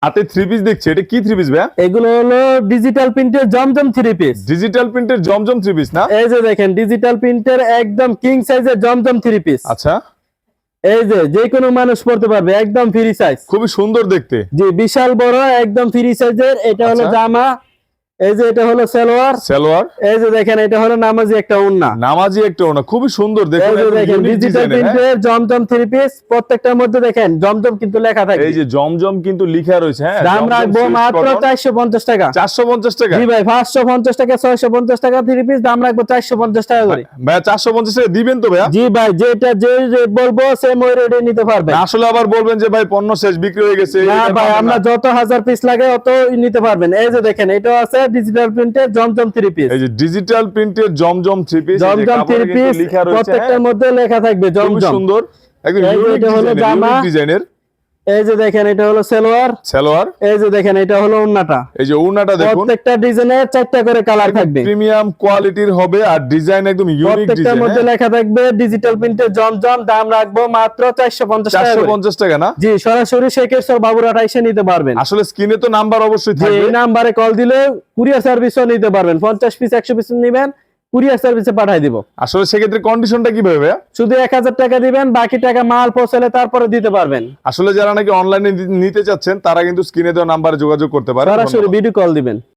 হাতে three piece দেখছি, এটা কি থ্রি পিস ভাইয়া? এগুলো হলো ডিজিটাল প্রিন্টের জমজম থ্রি পিস। ডিজিটাল প্রিন্টের জমজম থ্রি পিস না? এই যে দেখেন ডিজিটাল প্রিন্টের একদম কিং সাইজের জমজম থ্রি পিস। আচ্ছা, এই যে কোনো মানুষ পড়তে পারবে, একদম ফ্রি সাইজ। খুবই সুন্দর দেখতে। জি, বিশাল বড় একদম ফ্রি সাইজের। এটা হলো জামা, এই যে এটা হলো সালোয়ার। সালোয়ার, এই যে দেখেন এটা হলো নামাজি একটা ওড়না। নামাজি একটা ওড়না, খুবই সুন্দর দেখুন। এই যে দেখেন ডিজিটাল প্রিন্টের জমজম থ্রি পিস, প্রত্যেকটার মধ্যে দেখেন জমজম কিন্তু লেখা থাকে। এই যে জমজম কিন্তু লেখা রয়েছে। হ্যাঁ, দাম রাখবো মাত্র 450 টাকা। 450 টাকা? জি ভাই, 550 টাকা 650 টাকা থ্রি পিস, দাম রাখবো 450 টাকা করে। ভাইয়া 450 টাকা দিবেন তো ভাইয়া? জি ভাই, যেটা যে রেট বলবো সেম ওই রেটে নিতে পারবেন। আসলে আবার বলবেন যে ভাই পণ্য শেষ, বিক্রি হয়ে গেছে। না ভাই, আমরা যত হাজার পিস লাগে অত নিতে পারবেন। এই যে দেখেন এটা আছে ডিজিটাল প্রিন্টের জমজম থ্রি পিস। এই যে ডিজিটাল প্রিন্টের জমজম থ্রি পিস, জমজম থ্রি পিস প্রত্যেকটার মধ্যে লেখা থাকবে জমজম। সুন্দর, একদম ইউনিক ডিজাইনের। এই যে দেখেন এটা হলো সালোয়ার। সালোয়ার, এই যে দেখেন এটা হলো ওড়নাটা। এই যে ওড়নাটা দেখুন, প্রত্যেকটা ডিজাইনের 4টা করে কালার থাকবে। প্রিমিয়াম কোয়ালিটির হবে আর ডিজাইন একদম ইউনিক ডিজাইন। প্রত্যেকটার মধ্যে লেখা থাকবে ডিজিটাল প্রিন্টের জমজম। দাম রাখবো মাত্র 450 টাকা। 450 টাকা না? জি, সরাসরি শেখেরচর বাবুরহাট এসে নিতে পারবেন। আসলে স্ক্রিনে তো নাম্বার অবশ্যই থাকবে। এই নাম্বারে কল দিলে কুরিয়ার সার্ভিসও নিতে পারবেন। 50 পিস 100 পিস নিবেন, কুরিয়ার সার্ভিসে পাঠিয়ে দিব। আসলে সেক্ষেত্রে কন্ডিশনটা কিভাবে ভাইয়া? শুধু 1000 টাকা দিবেন, বাকি টাকা মাল পৌঁছালে তারপরে দিতে পারবেন। আসলে যারা নাকি অনলাইনে নিতে চাচ্ছেন তারা কিন্তু স্ক্রিনে দেওয়া নাম্বারে যোগাযোগ করতে পারেন। সরাসরি ভিডিও কল দিবেন।